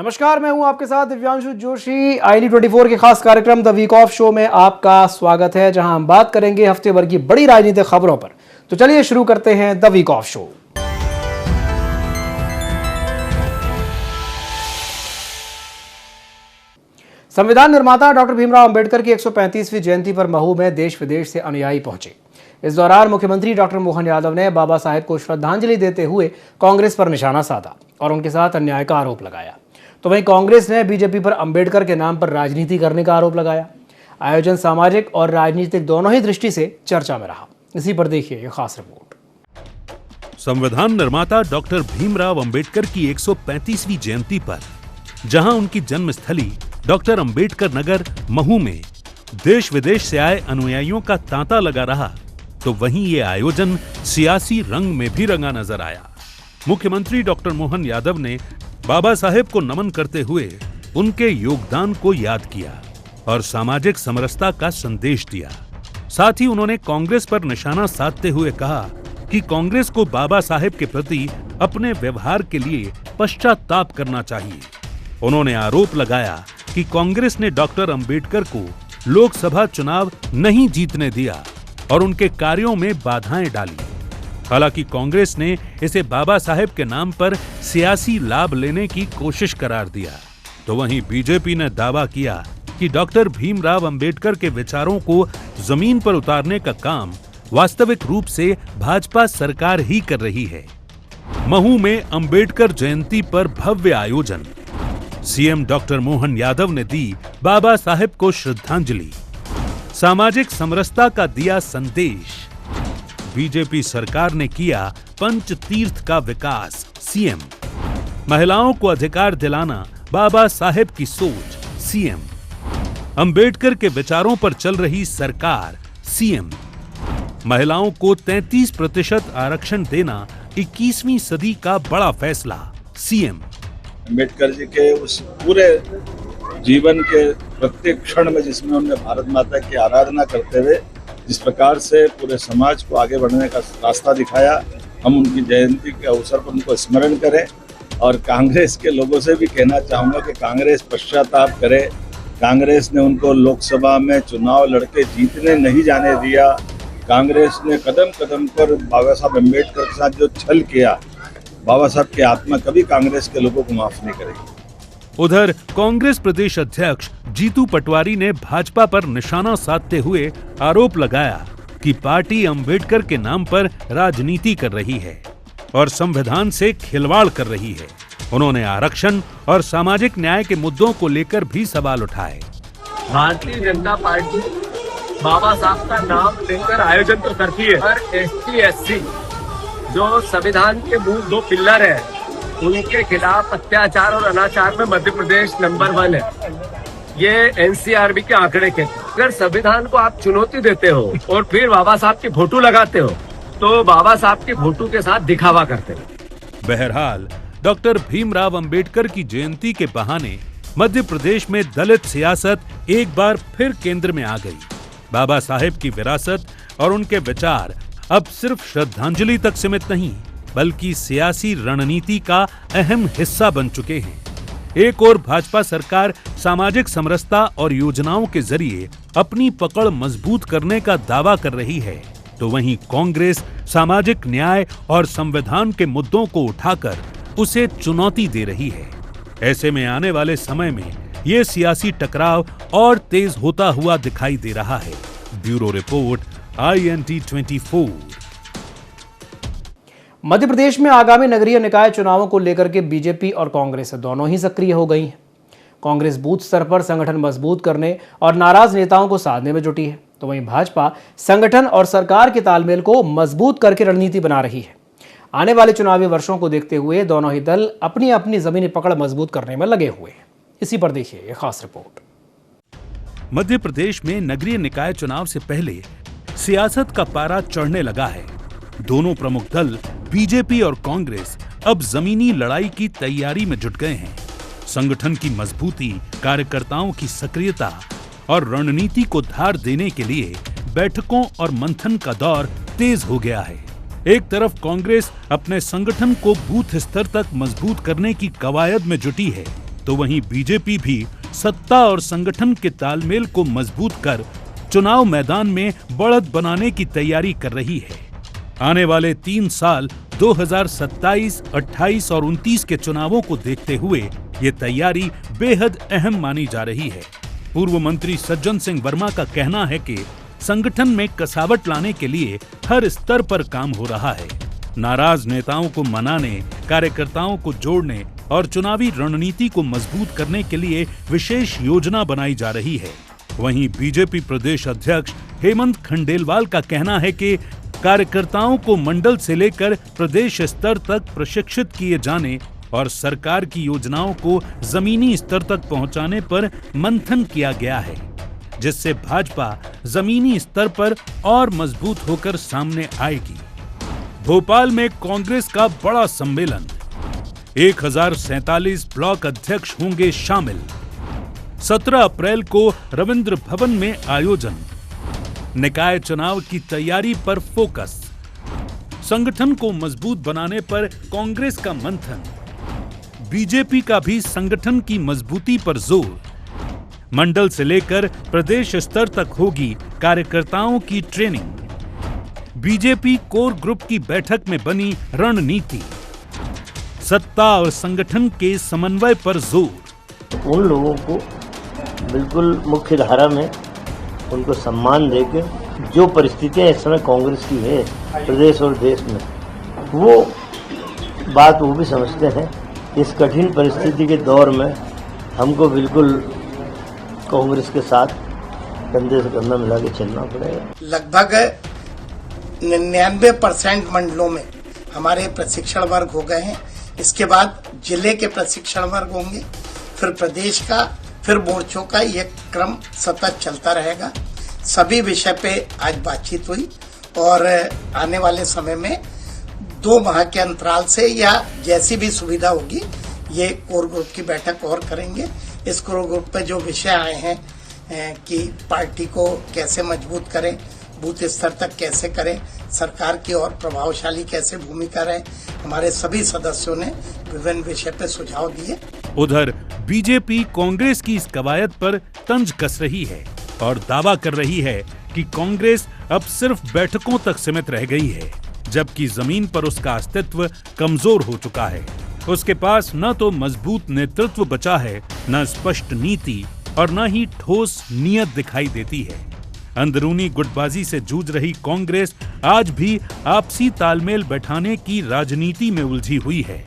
नमस्कार, मैं हूं आपके साथ दिव्यांशु जोशी। ID24 के खास कार्यक्रम द वीक ऑफ शो में आपका स्वागत है, जहां हम बात करेंगे हफ्ते भर की बड़ी राजनीतिक खबरों पर। तो चलिए शुरू करते हैं द वीक ऑफ शो। संविधान निर्माता डॉक्टर भीमराव अंबेडकर की 135वीं जयंती पर महू में देश विदेश से अनुयायी पहुंचे। इस दौरान मुख्यमंत्री डॉक्टर मोहन यादव ने बाबा साहेब को श्रद्धांजलि देते हुए कांग्रेस पर निशाना साधा और उनके साथ अन्याय का आरोप लगाया। तो वहीं कांग्रेस ने बीजेपी पर अंबेडकर के नाम पर राजनीति करने का आरोप लगाया। आयोजन सामाजिक और राजनीतिक दोनों ही दृष्टि से चर्चा में रहा। इसी पर देखिए ये खास रिपोर्ट। संविधान निर्माता डॉक्टर भीमराव अंबेडकर की 135वीं जयंती पर जहां उनकी जन्मस्थली डॉक्टर अंबेडकर नगर महू में देश विदेश से आए अनुयायियों का तांता लगा रहा, तो वहीं ये आयोजन सियासी रंग में भी रंगा नजर आया। मुख्यमंत्री डॉक्टर मोहन यादव ने बाबा साहेब को नमन करते हुए उनके योगदान को याद किया और सामाजिक समरसता का संदेश दिया। साथ ही उन्होंने कांग्रेस पर निशाना साधते हुए कहा कि कांग्रेस को बाबा साहेब के प्रति अपने व्यवहार के लिए पश्चाताप करना चाहिए। उन्होंने आरोप लगाया कि कांग्रेस ने डॉक्टर अंबेडकर को लोकसभा चुनाव नहीं जीतने दिया और उनके कार्यों में बाधाएं डाली। हालांकि कांग्रेस ने इसे बाबा साहेब के नाम पर सियासी लाभ लेने की कोशिश करार दिया, तो वहीं बीजेपी ने दावा किया कि डॉक्टर भीमराव अंबेडकर के विचारों को जमीन पर उतारने का काम वास्तविक रूप से भाजपा सरकार ही कर रही है। महू में अंबेडकर जयंती पर भव्य आयोजन। सीएम डॉक्टर मोहन यादव ने दी बाबा साहेब को श्रद्धांजलि। सामाजिक समरसता का दिया संदेश। बीजेपी सरकार ने किया पंच तीर्थ का विकास। सीएम महिलाओं को अधिकार दिलाना बाबा साहेब की सोच। सीएम अंबेडकर के विचारों पर चल रही सरकार। सीएम महिलाओं को 33% आरक्षण देना 21वीं सदी का बड़ा फैसला। सीएम अम्बेडकर जी के उस पूरे जीवन के प्रत्येक क्षण में जिसमें उन्होंने भारत माता की आराधना करते हुए जिस प्रकार से पूरे समाज को आगे बढ़ने का रास्ता दिखाया, हम उनकी जयंती के अवसर पर उनको स्मरण करें। और कांग्रेस के लोगों से भी कहना चाहूँगा कि कांग्रेस पश्चाताप करे। कांग्रेस ने उनको लोकसभा में चुनाव लड़के जीतने नहीं जाने दिया। कांग्रेस ने कदम कदम पर बाबा साहब अम्बेडकर के साथ जो छल किया, बाबा साहब की आत्मा कभी कांग्रेस के लोगों को माफ नहीं करेगी। उधर कांग्रेस प्रदेश अध्यक्ष जीतू पटवारी ने भाजपा पर निशाना साधते हुए आरोप लगाया कि पार्टी अंबेडकर के नाम पर राजनीति कर रही है और संविधान से खिलवाड़ कर रही है। उन्होंने आरक्षण और सामाजिक न्याय के मुद्दों को लेकर भी सवाल उठाए। भारतीय जनता पार्टी बाबा साहब का नाम लेकर आयोजन तो करती है, पर ST SC जो संविधान के मूल 2 पिलर है, उनके खिलाफ अत्याचार और अनाचार में मध्य प्रदेश नंबर 1 है। ये NCRB के आंकड़े के। अगर संविधान को आप चुनौती देते हो और फिर बाबा साहब की फोटो लगाते हो, तो बाबा साहब की फोटो के साथ दिखावा करते हो। बहरहाल डॉक्टर भीमराव अंबेडकर की जयंती के बहाने मध्य प्रदेश में दलित सियासत एक बार फिर केंद्र में आ गई। बाबा साहेब की विरासत और उनके विचार अब सिर्फ श्रद्धांजलि तक सीमित नहीं, बल्कि सियासी रणनीति का अहम हिस्सा बन चुके हैं। एक और भाजपा सरकार सामाजिक समरसता और योजनाओं के जरिए अपनी पकड़ मजबूत करने का दावा कर रही है, तो वहीं कांग्रेस सामाजिक न्याय और संविधान के मुद्दों को उठाकर उसे चुनौती दे रही है। ऐसे में आने वाले समय में ये सियासी टकराव और तेज होता हुआ दिखाई दे रहा है। Bureau report INT24। Madhya Pradesh में आगामी नगरीय निकाय चुनावों को लेकर के बीजेपी और कांग्रेस दोनों ही सक्रिय हो गई हैं। कांग्रेस बूथ स्तर पर संगठन मजबूत करने और नाराज नेताओं को साधने में जुटी है, तो वहीं भाजपा संगठन और सरकार के तालमेल को मजबूत करके रणनीति बना रही है। आने वाले चुनावी वर्षों को देखते हुए दोनों ही दल अपनी अपनी जमीनी पकड़ मजबूत करने में लगे हुए हैं। इसी पर देखिए यह खास रिपोर्ट। मध्य प्रदेश में नगरीय निकाय चुनाव से पहले सियासत का पारा चढ़ने लगा है। दोनों प्रमुख दल बीजेपी और कांग्रेस अब जमीनी लड़ाई की तैयारी में जुट गए हैं। संगठन की मजबूती, कार्यकर्ताओं की सक्रियता और रणनीति को धार देने के लिए बैठकों और मंथन का दौर तेज हो गया है। एक तरफ कांग्रेस अपने संगठन को बूथ स्तर तक मजबूत करने की कवायद में जुटी है, तो वहीं बीजेपी भी सत्ता और संगठन के तालमेल को मजबूत कर चुनाव मैदान में बढ़त बनाने की तैयारी कर रही है। आने वाले 3 साल 2027, 28 और 29 के चुनावों को देखते हुए ये तैयारी बेहद अहम मानी जा रही है। पूर्व मंत्री सज्जन सिंह वर्मा का कहना है कि संगठन में कसावट लाने के लिए हर स्तर पर काम हो रहा है। नाराज नेताओं को मनाने, कार्यकर्ताओं को जोड़ने और चुनावी रणनीति को मजबूत करने के लिए विशेष योजना बनाई जा रही है। वहीं बीजेपी प्रदेश अध्यक्ष हेमंत खंडेलवाल का कहना है कि कार्यकर्ताओं को मंडल से लेकर प्रदेश स्तर तक प्रशिक्षित किए जाने और सरकार की योजनाओं को जमीनी स्तर तक पहुंचाने पर मंथन किया गया है, जिससे भाजपा जमीनी स्तर पर और मजबूत होकर सामने आएगी। भोपाल में कांग्रेस का बड़ा सम्मेलन, 1047 ब्लॉक अध्यक्ष होंगे शामिल। 17 अप्रैल को रविंद्र भवन में आयोजन। निकाय चुनाव की तैयारी पर फोकस। संगठन को मजबूत बनाने पर कांग्रेस का मंथन। बीजेपी का भी संगठन की मजबूती पर जोर। मंडल से लेकर प्रदेश स्तर तक होगी कार्यकर्ताओं की ट्रेनिंग। बीजेपी कोर ग्रुप की बैठक में बनी रणनीति। सत्ता और संगठन के समन्वय पर जोर। उन लोगों को बिल्कुल मुख्य धारा में उनको सम्मान देकर जो परिस्थितियां इस समय कांग्रेस की है प्रदेश और देश में, वो बात वो भी समझते हैं। इस कठिन परिस्थिति के दौर में हमको बिल्कुल कांग्रेस के साथ कंधे से कंधा मिला के चलना पड़ेगा। लगभग 99% मंडलों में हमारे प्रशिक्षण वर्ग हो गए हैं। इसके बाद जिले के प्रशिक्षण वर्ग होंगे, फिर प्रदेश का, फिर मोर्चों का। ये क्रम सतत चलता रहेगा। सभी विषय पे आज बातचीत हुई और आने वाले समय में 2 माह के अंतराल से या जैसी भी सुविधा होगी ये कोर ग्रुप की बैठक और करेंगे। इस कोर ग्रुप पे जो विषय आए हैं कि पार्टी को कैसे मजबूत करें, बूथ स्तर तक कैसे करें, सरकार की और प्रभावशाली कैसे भूमिका रहे, हमारे सभी सदस्यों ने विभिन्न विषय पे सुझाव दिए। उधर बीजेपी कांग्रेस की इस कवायद पर तंज कस रही है और दावा कर रही है कि कांग्रेस अब सिर्फ बैठकों तक सीमित रह गई है, जबकि जमीन पर उसका अस्तित्व कमजोर हो चुका है। उसके पास न तो मजबूत नेतृत्व बचा है, न स्पष्ट नीति और न ही ठोस नियत दिखाई देती है। अंदरूनी गुटबाजी से जूझ रही कांग्रेस आज भी आपसी तालमेल बैठाने की राजनीति में उलझी हुई है।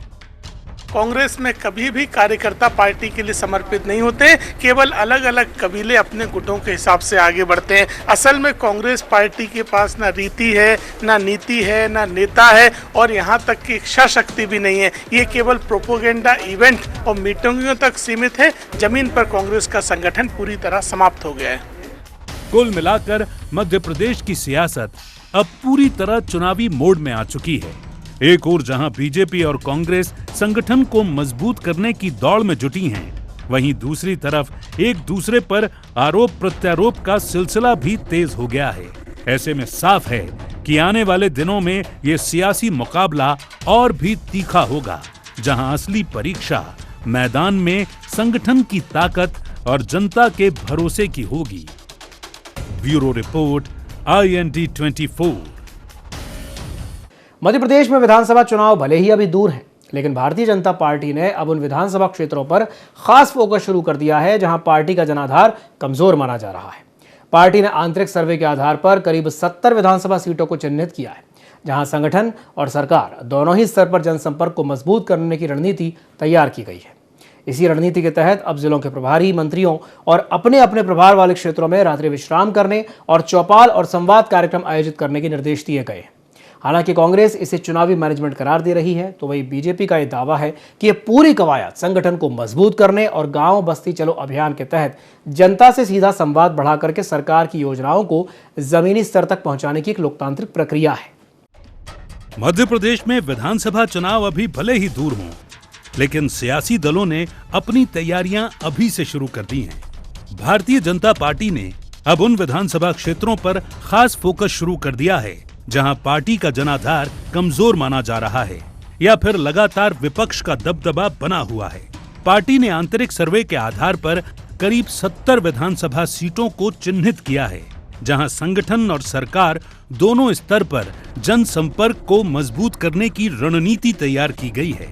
कांग्रेस में कभी भी कार्यकर्ता पार्टी के लिए समर्पित नहीं होते, केवल अलग अलग कबीले अपने गुटों के हिसाब से आगे बढ़ते हैं। असल में कांग्रेस पार्टी के पास ना रीति है, ना नीति है, ना नेता है और यहाँ तक कि इच्छा शक्ति भी नहीं है। ये केवल प्रोपोगेंडा इवेंट और मीटिंगों तक सीमित है। जमीन पर कांग्रेस का संगठन पूरी तरह समाप्त हो गया है। कुल मिलाकर मध्य प्रदेश की सियासत अब पूरी तरह चुनावी मोड में आ चुकी है। एक ओर जहां बीजेपी और कांग्रेस संगठन को मजबूत करने की दौड़ में जुटी हैं, वहीं दूसरी तरफ एक दूसरे पर आरोप प्रत्यारोप का सिलसिला भी तेज हो गया है। ऐसे में साफ है कि आने वाले दिनों में ये सियासी मुकाबला और भी तीखा होगा, जहां असली परीक्षा मैदान में संगठन की ताकत और जनता के भरोसे की होगी। Bureau report, IND 24। Madhya Pradesh में विधानसभा चुनाव भले ही अभी दूर हैं, लेकिन भारतीय जनता पार्टी ने अब उन विधानसभा क्षेत्रों पर खास फोकस शुरू कर दिया है जहां पार्टी का जनाधार कमजोर माना जा रहा है। पार्टी ने आंतरिक सर्वे के आधार पर करीब 70 विधानसभा सीटों को चिन्हित किया है, जहां संगठन और सरकार दोनों ही स्तर पर जनसंपर्क को मजबूत करने की रणनीति तैयार की गई है। इसी रणनीति के तहत अब जिलों के प्रभारी मंत्रियों और अपने अपने प्रभार वाले क्षेत्रों में रात्रि विश्राम करने और चौपाल और संवाद कार्यक्रम आयोजित करने के निर्देश दिए गए। हालांकि कांग्रेस इसे चुनावी मैनेजमेंट करार दे रही है, तो वही बीजेपी का यह दावा है कि यह पूरी कवायद संगठन को मजबूत करने और गांव बस्ती चलो अभियान के तहत जनता से सीधा संवाद बढ़ा करके सरकार की योजनाओं को जमीनी स्तर तक पहुंचाने की एक लोकतांत्रिक प्रक्रिया है। मध्य प्रदेश में विधानसभा चुनाव अभी भले ही दूर हों, लेकिन सियासी दलों ने अपनी तैयारियां अभी से शुरू कर दी हैं। भारतीय जनता पार्टी ने अब उन विधानसभा क्षेत्रों पर खास फोकस शुरू कर दिया है जहां पार्टी का जनाधार कमजोर माना जा रहा है या फिर लगातार विपक्ष का दबदबा बना हुआ है। पार्टी ने आंतरिक सर्वे के आधार पर करीब 70 विधानसभा सीटों को चिन्हित किया है, जहां संगठन और सरकार दोनों स्तर पर जनसंपर्क को मजबूत करने की रणनीति तैयार की गई है।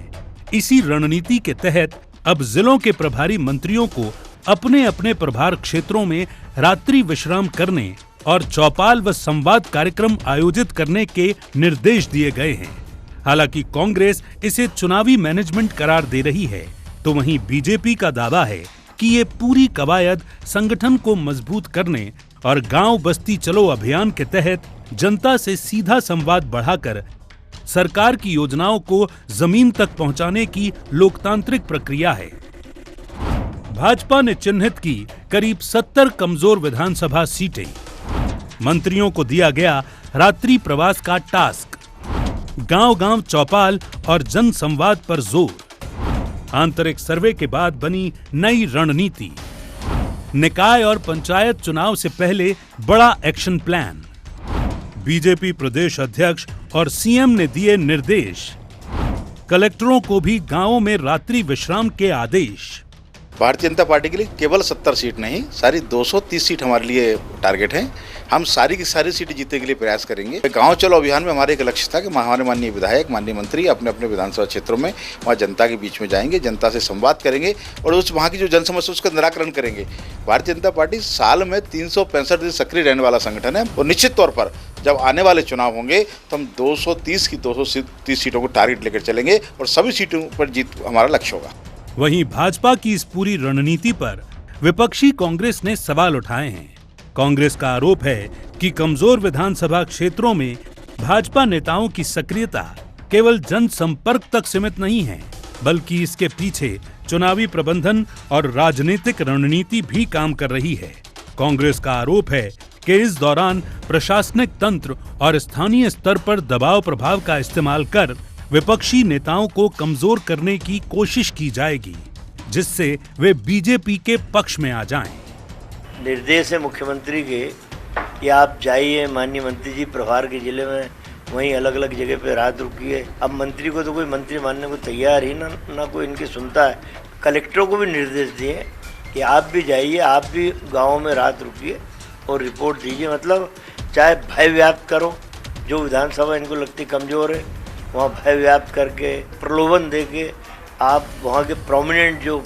इसी रणनीति के तहत अब जिलों के प्रभारी मंत्रियों को अपने अपने प्रभार क्षेत्रों में रात्रि विश्राम करने और चौपाल व संवाद कार्यक्रम आयोजित करने के निर्देश दिए गए हैं। हालांकि कांग्रेस इसे चुनावी मैनेजमेंट करार दे रही है, तो वहीं बीजेपी का दावा है कि ये पूरी कवायद संगठन को मजबूत करने और गांव बस्ती चलो अभियान के तहत जनता से सीधा संवाद बढ़ाकर सरकार की योजनाओं को जमीन तक पहुंचाने की लोकतांत्रिक प्रक्रिया है। भाजपा ने चिन्हित की करीब 70 कमजोर विधानसभा सीटें। मंत्रियों को दिया गया रात्रि प्रवास का टास्क, गांव-गांव चौपाल और जन संवाद पर जोर। आंतरिक सर्वे के बाद बनी नई रणनीति, निकाय और पंचायत चुनाव से पहले बड़ा एक्शन प्लान। बीजेपी प्रदेश अध्यक्ष और सीएम ने दिए निर्देश, कलेक्टरों को भी गांवों में रात्रि विश्राम के आदेश। भारतीय जनता पार्टी के लिए केवल 70 सीट नहीं, सारी 230 सीट हमारे लिए टारगेट है। हम सारी की सारी सीटें जीतने के लिए प्रयास करेंगे। गांव चलो अभियान में हमारा एक लक्ष्य था कि हमारे माननीय विधायक, माननीय मंत्री अपने अपने विधानसभा क्षेत्रों में वहाँ जनता के बीच में जाएंगे, जनता से संवाद करेंगे और उस वहाँ की जो जन समस्या उसका निराकरण करेंगे। भारतीय जनता पार्टी साल में 365 दिन सक्रिय रहने वाला संगठन है और निश्चित तौर पर जब आने वाले चुनाव होंगे तो हम 230 की 230 सीटों को टारगेट लेकर चलेंगे और सभी सीटों पर जीत हमारा लक्ष्य होगा। वहीं भाजपा की इस पूरी रणनीति पर विपक्षी कांग्रेस ने सवाल उठाए हैं। कांग्रेस का आरोप है कि कमजोर विधानसभा क्षेत्रों में भाजपा नेताओं की सक्रियता केवल जनसंपर्क तक सीमित नहीं है, बल्कि इसके पीछे चुनावी प्रबंधन और राजनीतिक रणनीति भी काम कर रही है। कांग्रेस का आरोप है कि इस दौरान प्रशासनिक तंत्र और स्थानीय स्तर पर दबाव प्रभाव का इस्तेमाल कर विपक्षी नेताओं को कमजोर करने की कोशिश की जाएगी, जिससे वे बीजेपी के पक्ष में आ जाएं। निर्देश है मुख्यमंत्री के कि आप जाइए माननीय मंत्री जी प्रभार के जिले में, वहीं अलग अलग जगह पे रात रुकिए। अब मंत्री को तो कोई मंत्री मानने को तैयार ही ना कोई इनकी सुनता है। कलेक्टरों को भी निर्देश दिए कि आप भी जाइए, आप भी गाँव में रात रुकिए और रिपोर्ट दीजिए। मतलब चाहे भय व्याप्त करो, जो विधानसभा इनको लगती कमज़ोर है वहाँ भय व्याप्त करके प्रलोभन दे के आप वहाँ के प्रोमिनेंट जो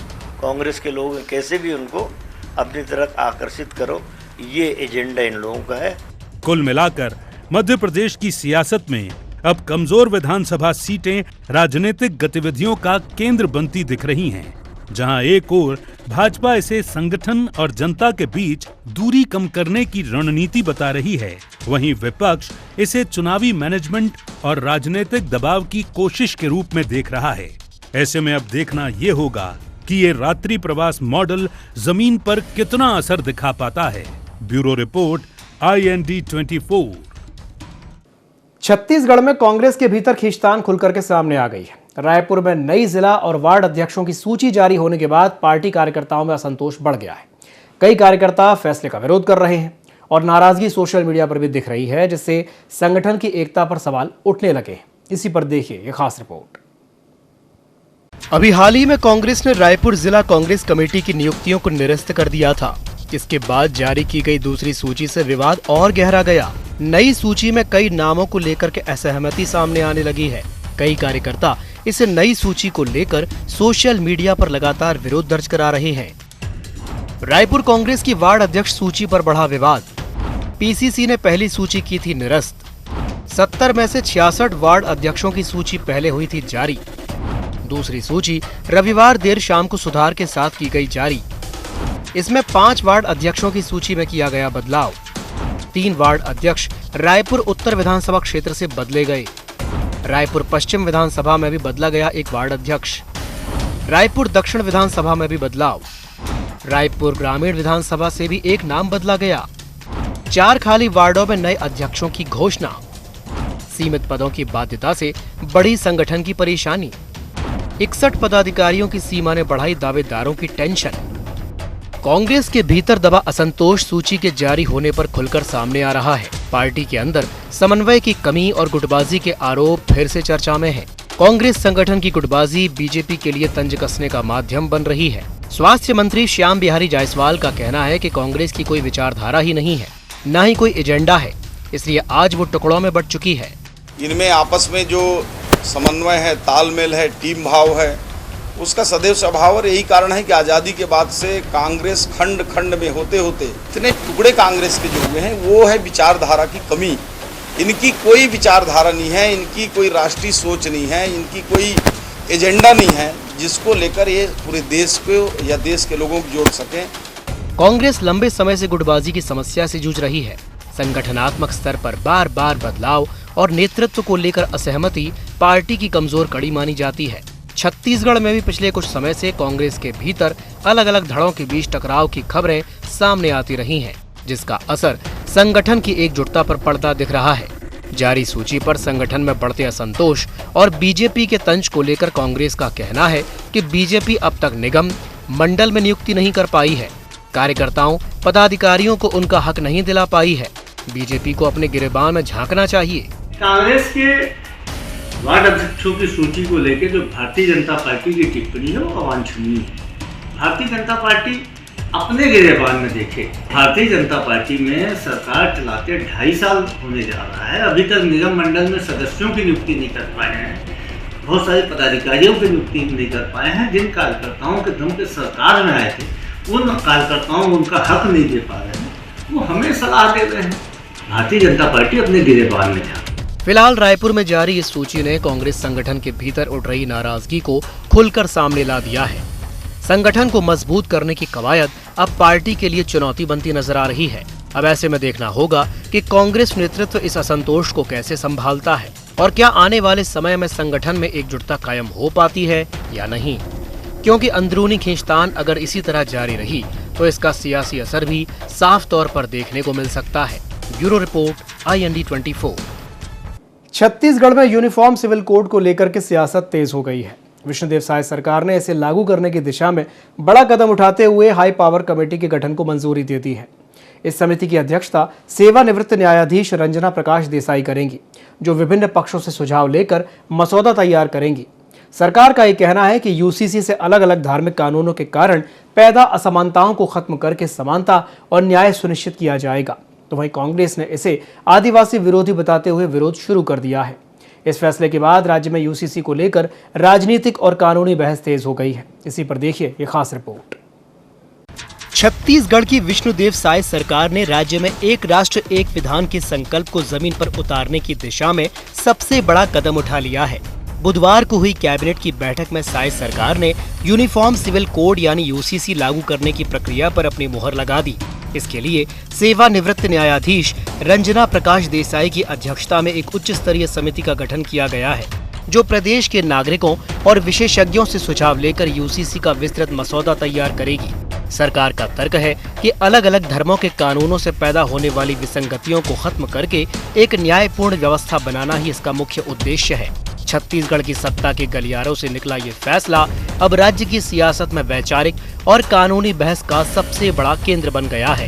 कांग्रेस के लोग हैं कैसे भी उनको अपनी तरफ आकर्षित करो, ये एजेंडा इन लोगों का है। कुल मिलाकर मध्य प्रदेश की सियासत में अब कमजोर विधानसभा सीटें राजनीतिक गतिविधियों का केंद्र बनती दिख रही हैं, जहां एक ओर भाजपा इसे संगठन और जनता के बीच दूरी कम करने की रणनीति बता रही है, वहीं विपक्ष इसे चुनावी मैनेजमेंट और राजनीतिक दबाव की कोशिश के रूप में देख रहा है। ऐसे में अब देखना ये होगा कि ये रात्रि प्रवास मॉडल जमीन पर कितना असर दिखा पाता है। Bureau report, IND 24। छत्तीसगढ़ में कांग्रेस के भीतर खींचतान खुलकर के सामने आ गई है। रायपुर में नई जिला और वार्ड अध्यक्षों की सूची जारी होने के बाद पार्टी कार्यकर्ताओं में असंतोष बढ़ गया है। कई कार्यकर्ता फैसले का विरोध कर रहे हैं और नाराजगी सोशल मीडिया पर भी दिख रही है, जिससे संगठन की एकता पर सवाल उठने लगे हैं। इसी पर देखिए ये खास रिपोर्ट। अभी हाल ही में कांग्रेस ने रायपुर जिला कांग्रेस कमेटी की नियुक्तियों को निरस्त कर दिया था। इसके बाद जारी की गई दूसरी सूची से विवाद और गहरा गया। नई सूची में कई नामों को लेकर के असहमति सामने आने लगी है। कई कार्यकर्ता इस नई सूची को लेकर सोशल मीडिया पर लगातार विरोध दर्ज करा रहे हैं। रायपुर कांग्रेस की वार्ड अध्यक्ष सूची पर बढ़ा विवाद। पीसीसी ने पहली सूची की थी निरस्त। 70 में से 66 वार्ड अध्यक्षों की सूची पहले हुई थी जारी। दूसरी सूची रविवार देर शाम को सुधार के साथ की गई जारी। इसमें 5 वार्ड अध्यक्षों की सूची में किया गया बदलाव। 3 वार्ड अध्यक्ष रायपुर उत्तर विधानसभा क्षेत्र से बदले गए। रायपुर पश्चिम विधानसभा में भी बदला गया एक वार्ड अध्यक्ष। रायपुर दक्षिण विधानसभा में भी बदलाव। रायपुर ग्रामीण विधानसभा से भी एक नाम बदला गया। 4 खाली वार्डों में नए अध्यक्षों की घोषणा। सीमित पदों की बाध्यता से बढ़ी संगठन की परेशानी। 61 पदाधिकारियों की सीमा ने बढ़ाई दावेदारों की टेंशन। कांग्रेस के भीतर दबा असंतोष सूची के जारी होने पर खुलकर सामने आ रहा है। पार्टी के अंदर समन्वय की कमी और गुटबाजी के आरोप फिर से चर्चा में है। कांग्रेस संगठन की गुटबाजी बीजेपी के लिए तंज कसने का माध्यम बन रही है। स्वास्थ्य मंत्री श्याम बिहारी जायसवाल का कहना है कि कांग्रेस की कोई विचारधारा ही नहीं है, न ही कोई एजेंडा है, इसलिए आज वो टुकड़ों में बंट चुकी है। इनमें आपस में जो समन्वय है, तालमेल है, टीम भाव है, उसका सदैव स्वभाव, और यही कारण है कि आज़ादी के बाद से कांग्रेस खंड खंड में होते होते इतने टुकड़े कांग्रेस के जो हुए हैं, वो है विचारधारा की कमी। इनकी कोई विचारधारा नहीं है, इनकी कोई राष्ट्रीय सोच नहीं है, इनकी कोई एजेंडा नहीं है जिसको लेकर ये पूरे देश को या देश के लोगों को जोड़ सकें। कांग्रेस लंबे समय से गुटबाजी की समस्या से जूझ रही है। संगठनात्मक स्तर पर बार बार बदलाव और नेतृत्व को लेकर असहमति पार्टी की कमजोर कड़ी मानी जाती है। छत्तीसगढ़ में भी पिछले कुछ समय से कांग्रेस के भीतर अलग अलग धड़ों के बीच टकराव की खबरें सामने आती रही हैं, जिसका असर संगठन की एकजुटता पर पड़ता दिख रहा है। जारी सूची पर संगठन में बढ़ते असंतोष और बीजेपी के तंज को लेकर कांग्रेस का कहना है कि बीजेपी अब तक निगम मंडल में नियुक्ति नहीं कर पाई है, कार्यकर्ताओं पदाधिकारियों को उनका हक नहीं दिला पाई है। बीजेपी को अपने गिरेबान में झांकना चाहिए। कांग्रेस के वार्ड अध्यक्षों की सूची को लेकर जो भारतीय जनता पार्टी की टिप्पणी है वो अवांछनीय है। भारतीय जनता पार्टी अपने गिरेबान में देखे। भारतीय जनता पार्टी में सरकार चलाते 2.5 साल होने जा रहा है, अभी तक निगम मंडल में सदस्यों की नियुक्ति नहीं कर पाए हैं, बहुत सारे पदाधिकारियों की नियुक्ति नहीं कर पाए हैं। जिन कार्यकर्ताओं के दम पे सरकार में आए थे उन कार्यकर्ताओं को उनका हक नहीं दे पा रहे हैं, वो हमें सलाह दे रहे हैं। भारतीय जनता पार्टी अपने गिरेबान में था। फिलहाल रायपुर में जारी इस सूची ने कांग्रेस संगठन के भीतर उठ रही नाराजगी को खुलकर सामने ला दिया है। संगठन को मजबूत करने की कवायद अब पार्टी के लिए चुनौती बनती नजर आ रही है। अब ऐसे में देखना होगा कि कांग्रेस नेतृत्व इस असंतोष को कैसे संभालता है और क्या आने वाले समय में संगठन में एकजुटता कायम हो पाती है या नहीं, क्योंकि अंदरूनी खींचतान अगर इसी तरह जारी रही तो इसका सियासी असर भी साफ तौर पर देखने को मिल सकता है। Bureau report, IND 24। छत्तीसगढ़ में यूनिफॉर्म सिविल कोड को लेकर के सियासत तेज हो गई है। विष्णुदेव साय सरकार ने इसे लागू करने की दिशा में बड़ा कदम उठाते हुए हाई पावर कमेटी के गठन को मंजूरी दे दी है। इस समिति की अध्यक्षता सेवानिवृत्त न्यायाधीश रंजना प्रकाश देसाई करेंगी, जो विभिन्न पक्षों से सुझाव लेकर मसौदा तैयार करेंगी। सरकार का ये कहना है कि यूसीसी से अलग अलग धार्मिक कानूनों के कारण पैदा असमानताओं को खत्म करके समानता और न्याय सुनिश्चित किया जाएगा। तो वहीं कांग्रेस ने इसे आदिवासी विरोधी बताते हुए विरोध शुरू कर दिया है। इस फैसले के बाद राज्य में यूसीसी को लेकर राजनीतिक और कानूनी बहस तेज हो गई है। इसी पर देखिए ये खास रिपोर्ट। छत्तीसगढ़ की विष्णुदेव साय सरकार ने राज्य में एक राष्ट्र एक विधान के संकल्प को जमीन पर उतारने की दिशा में सबसे बड़ा कदम उठा लिया है। बुधवार को हुई कैबिनेट की बैठक में साय सरकार ने यूनिफॉर्म सिविल कोड यानी यूसीसी लागू करने की प्रक्रिया पर अपनी मुहर लगा दी। इसके लिए सेवानिवृत्त न्यायाधीश रंजना प्रकाश देसाई की अध्यक्षता में एक उच्च स्तरीय समिति का गठन किया गया है, जो प्रदेश के नागरिकों और विशेषज्ञों से सुझाव लेकर यूसीसी का विस्तृत मसौदा तैयार करेगी। सरकार का तर्क है कि अलग अलग धर्मों के कानूनों से पैदा होने वाली विसंगतियों को खत्म करके एक न्यायपूर्ण व्यवस्था बनाना ही इसका मुख्य उद्देश्य है। छत्तीसगढ़ की सत्ता के गलियारों से निकला ये फैसला अब राज्य की सियासत में वैचारिक और कानूनी बहस का सबसे बड़ा केंद्र बन गया है।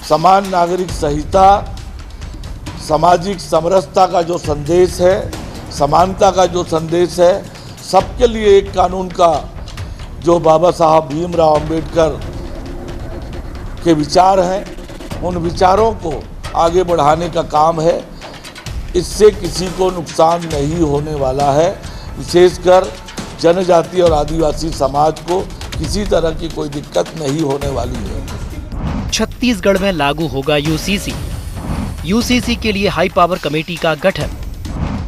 समान नागरिक संहिता, सामाजिक समरसता का जो संदेश है, समानता का जो संदेश है, सबके लिए एक कानून का जो बाबा साहब भीमराव अंबेडकर के विचार हैं, उन विचारों को आगे बढ़ाने का काम है। इससे किसी को नुकसान नहीं होने वाला है, विशेषकर जनजाति और आदिवासी समाज को किसी तरह की कोई दिक्कत नहीं होने वाली है। छत्तीसगढ़ में लागू होगा यूसीसी। यूसीसी के लिए हाई पावर कमेटी का गठन।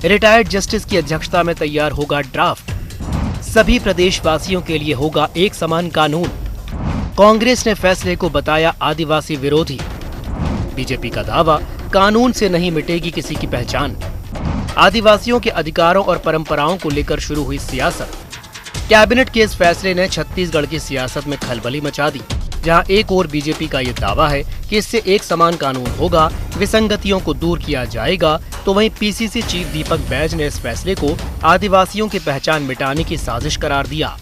रिटायर्ड जस्टिस की अध्यक्षता में तैयार होगा ड्राफ्ट। सभी प्रदेशवासियों के लिए होगा एक समान कानून। कांग्रेस ने फैसले को बताया आदिवासी विरोधी। बीजेपी का दावा, कानून से नहीं मिटेगी किसी की पहचान। आदिवासियों के अधिकारों और परंपराओं को लेकर शुरू हुई सियासत। कैबिनेट के इस फैसले ने छत्तीसगढ़ की सियासत में खलबली मचा दी, जहां एक ओर बीजेपी का ये दावा है कि इससे एक समान कानून होगा, विसंगतियों को दूर किया जाएगा, तो वहीं पीसीसी चीफ दीपक बैज ने इस फैसले को आदिवासियों की पहचान मिटाने की साजिश करार दिया।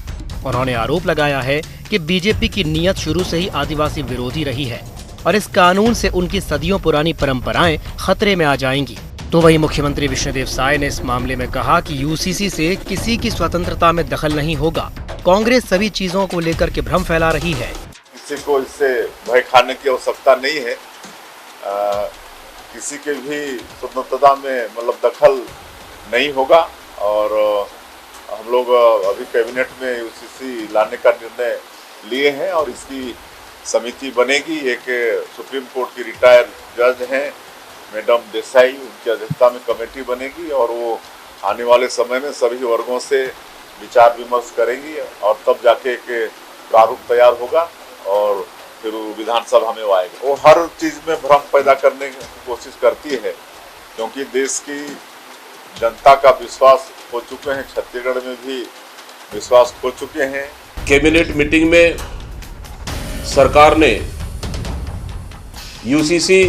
उन्होंने आरोप लगाया है कि बीजेपी की नीयत शुरू से ही आदिवासी विरोधी रही है और इस कानून से उनकी सदियों पुरानी परंपराएं खतरे में आ जाएंगी। तो वहीं मुख्यमंत्री विष्णुदेव साय ने इस मामले में कहा कि यूसीसी से किसी की स्वतंत्रता में दखल नहीं होगा। कांग्रेस सभी चीजों को लेकर के भ्रम फैला रही है। किसी को इससे भय खाने की आवश्यकता नहीं है। किसी के भी स्वतंत्रता में मतलब दखल नहीं होगा और हम लोग अभी कैबिनेट में यूसीसी लाने का निर्णय लिए हैं और इसकी समिति बनेगी। एक सुप्रीम कोर्ट की रिटायर्ड जज हैं मैडम देसाई, उनकी अध्यक्षता में कमेटी बनेगी और वो आने वाले समय में सभी वर्गों से विचार विमर्श करेंगी और तब जाके एक प्रारूप तैयार होगा और फिर वो विधानसभा में आएगा। वो हर चीज में भ्रम पैदा करने की कोशिश करती है क्योंकि देश की जनता का विश्वास खो चुके हैं, छत्तीसगढ़ में भी विश्वास खो चुके हैं। कैबिनेट मीटिंग में सरकार ने यूसीसी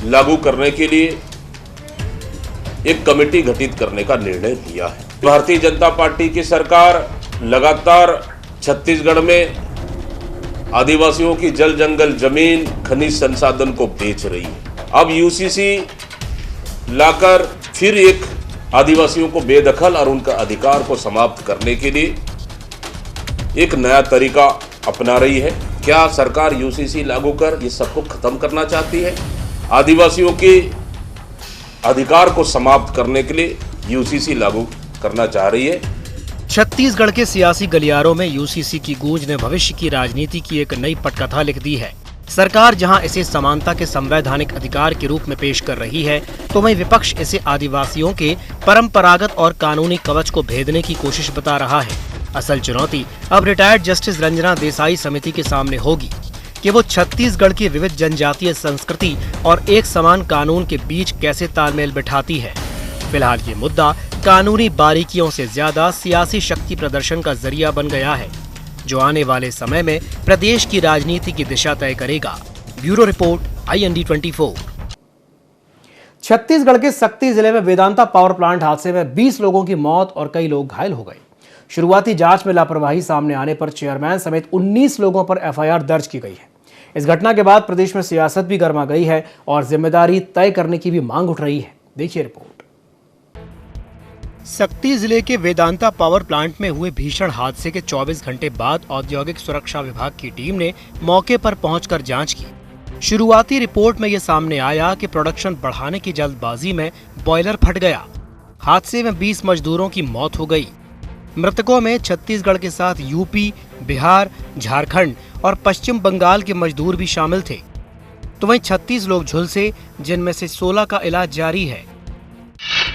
लागू करने के लिए एक कमेटी गठित करने का निर्णय लिया है। भारतीय जनता पार्टी की सरकार लगातार छत्तीसगढ़ में आदिवासियों की जल जंगल जमीन खनिज संसाधन को बेच रही है। अब यूसीसी लाकर फिर एक आदिवासियों को बेदखल और उनका अधिकार को समाप्त करने के लिए एक नया तरीका अपना रही है। क्या सरकार यूसीसी लागू कर ये सबको खत्म करना चाहती है? आदिवासियों के अधिकार को समाप्त करने के लिए यूसीसी लागू करना चाह रही है। छत्तीसगढ़ के सियासी गलियारों में यूसीसी की गूंज ने भविष्य की राजनीति की एक नई पटकथा लिख दी है। सरकार जहां इसे समानता के संवैधानिक अधिकार के रूप में पेश कर रही है, तो वहीं विपक्ष इसे आदिवासियों के परंपरागत और कानूनी कवच को भेदने की कोशिश बता रहा है। असल चुनौती अब रिटायर्ड जस्टिस रंजना देसाई समिति के सामने होगी कि वो छत्तीसगढ़ की विविध जनजातीय संस्कृति और एक समान कानून के बीच कैसे तालमेल बिठाती है। फिलहाल ये मुद्दा कानूनी बारीकियों से ज्यादा सियासी शक्ति प्रदर्शन का जरिया बन गया है, जो आने वाले समय में प्रदेश की राजनीति की दिशा तय करेगा। Bureau report, IND24। छत्तीसगढ़ के सक्ती जिले में वेदांता पावर प्लांट हादसे में 20 लोगों की मौत और कई लोग घायल हो गए। शुरुआती जांच में लापरवाही सामने आने पर चेयरमैन समेत 19 लोगों पर FIR दर्ज की गई है। इस घटना के बाद प्रदेश में सियासत भी गर्मा गई है और जिम्मेदारी तय करने की भी मांग उठ रही है। देखिए रिपोर्ट। सक्ती जिले के वेदांता पावर प्लांट में हुए भीषण हादसे के 24 घंटे बाद औद्योगिक सुरक्षा विभाग की टीम ने मौके पर पहुंचकर जांच की। शुरुआती रिपोर्ट में यह सामने आया कि प्रोडक्शन बढ़ाने की जल्दबाजी में बॉयलर फट गया। हादसे में 20 मजदूरों की मौत हो गई। मृतकों में छत्तीसगढ़ के साथ यूपी, बिहार, झारखंड और पश्चिम बंगाल के मजदूर भी शामिल थे। तो वहीं 36 लोग झुलसे, जिनमें से 16 का इलाज जारी है।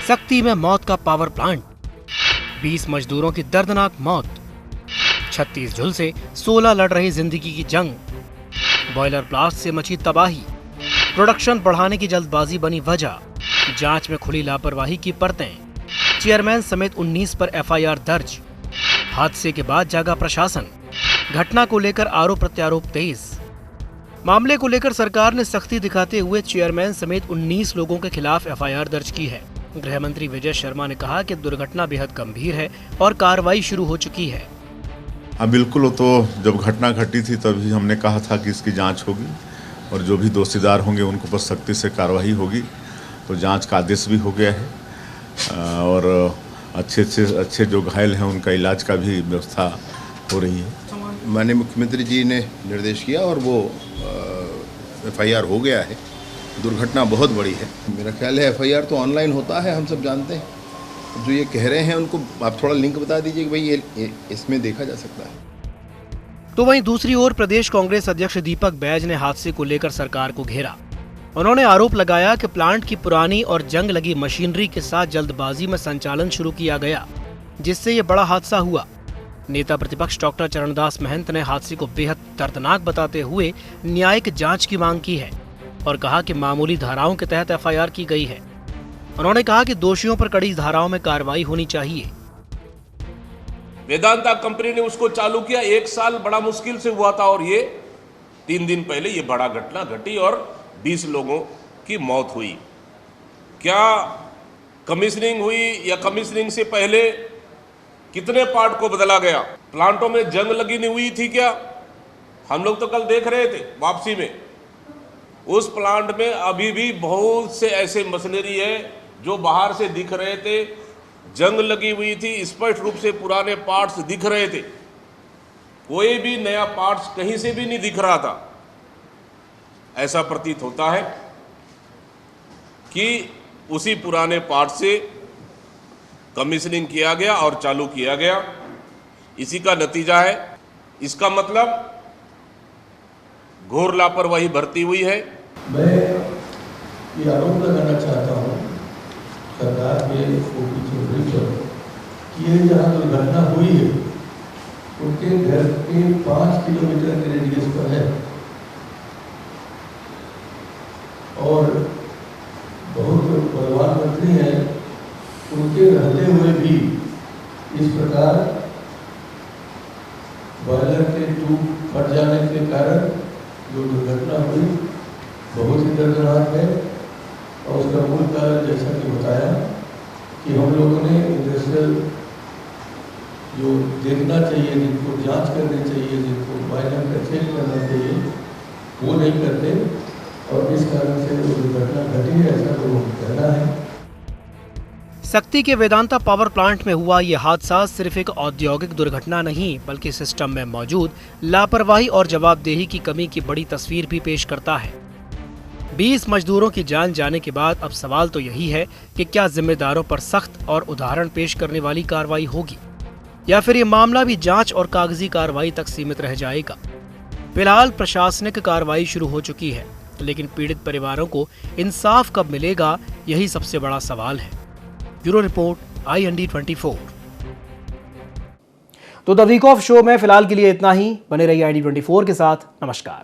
सक्ती में मौत का पावर प्लांट, 20 मजदूरों की दर्दनाक मौत, 36 झुलसे, 16 लड़ रही जिंदगी की जंग, बॉयलर ब्लास्ट से मची तबाही, प्रोडक्शन बढ़ाने की जल्दबाजी बनी वजह, जांच में खुली लापरवाही की परतें, चेयरमैन समेत 19 पर FIR दर्ज। हादसे के बाद जागा प्रशासन, घटना को लेकर आरोप प्रत्यारोप तेज। मामले को लेकर सरकार ने सख्ती दिखाते हुए चेयरमैन समेत 19 लोगों के खिलाफ FIR दर्ज की है। गृह मंत्री विजय शर्मा ने कहा कि दुर्घटना बेहद गंभीर है और कार्रवाई शुरू हो चुकी है। हाँ बिल्कुल, तो जब घटना घटी थी तभी हमने कहा था कि इसकी जांच होगी और जो भी दोषीदार होंगे उनको पर सख्ती से कार्रवाई होगी। तो जांच का आदेश भी हो गया है और अच्छे जो घायल हैं उनका इलाज का भी व्यवस्था हो रही है। माननीय मुख्यमंत्री जी ने निर्देश किया और वो FIR हो गया है। दुर्घटना बहुत बड़ी है। मेरा ख्याल है FIR तो ऑनलाइन होता है, हम सब जानते हैं। जो ये कह रहे हैं उनको आप थोड़ा लिंक बता दीजिए कि भाई ये इसमें देखा जा सकता है। तो वहीं दूसरी ओर प्रदेश कांग्रेस अध्यक्ष दीपक बैज ने हादसे को लेकर सरकार को घेरा। उन्होंने आरोप लगाया कि प्लांट की पुरानी और जंग लगी मशीनरी के साथ जल्दबाजी में संचालन शुरू किया गया, जिससे ये बड़ा हादसा हुआ। नेता प्रतिपक्ष डॉक्टर चरणदास महंत ने हादसे को बेहद दर्दनाक बताते हुए न्यायिक जांच की मांग की है और कहा कि मामूली धाराओं के तहत FIR की गई है। उन्होंने कहा कि दोषियों पर कड़ी धाराओं में कार्रवाई होनी चाहिए। वेदांता कंपनी ने उसको चालू किया, 1 साल बड़ा मुश्किल से हुआ था और ये 3 दिन पहले ये बड़ा घटना घटी और 20 लोगों की मौत हुई। क्या कमीशनिंग हुई या कमीशनिंग से पहले कितने पार्ट को बदला गया? प्लांटों में जंग लगी नहीं हुई थी क्या? हम लोग तो कल देख रहे थे वापसी में उस प्लांट में अभी भी बहुत से ऐसे मशीनरी है जो बाहर से दिख रहे थे, जंग लगी हुई थी, स्पष्ट रूप से पुराने पार्ट्स दिख रहे थे, कोई भी नया पार्ट्स कहीं से भी नहीं दिख रहा था। ऐसा प्रतीत होता है कि उसी पुराने पार्ट से कमीशनिंग किया गया और चालू किया गया, इसी का नतीजा है। इसका मतलब घोर लापरवाही बरती हुई है। मैं ये आरोप लगाना चाहता हूँ सरकार के ओपी चौधरी पर कि ये जहाँ दुर्घटना हुई है उनके घर के 5 किलोमीटर के रेडियस पर है और बहुत बलवान मंत्री हैं, उनके रहते हुए भी इस प्रकार बॉयलर के ट्यूब फट जाने के कारण जो दुर्घटना हुई बहुत ही दर्दनाक है। और उसका मूल कारण जैसा कि बताया कि हम लोगों ने इंडस्ट्रियल जो देखना चाहिए, जिनको जांच करनी चाहिए, जिनको बायोलॉजी का चेक करना चाहिए, वो नहीं करते और इस कारण से वो दुर्घटना घटी है, ऐसा तो कहना है। सक्ती के वेदांता पावर प्लांट में हुआ ये हादसा सिर्फ एक औद्योगिक दुर्घटना नहीं, बल्कि सिस्टम में मौजूद लापरवाही और जवाबदेही की कमी की बड़ी तस्वीर भी पेश करता है। 20 मजदूरों की जान जाने के बाद अब सवाल तो यही है कि क्या जिम्मेदारों पर सख्त और उदाहरण पेश करने वाली कार्रवाई होगी या फिर ये मामला भी जांच और कागजी कार्रवाई तक सीमित रह जाएगा। फिलहाल प्रशासनिक कार्रवाई शुरू हो चुकी है, लेकिन पीड़ित परिवारों को इंसाफ कब मिलेगा, यही सबसे बड़ा सवाल है। Bureau report, IND24। तो द वीक ऑफ शो में फिलहाल के लिए इतना ही। बने रहिए IND24 के साथ। नमस्कार।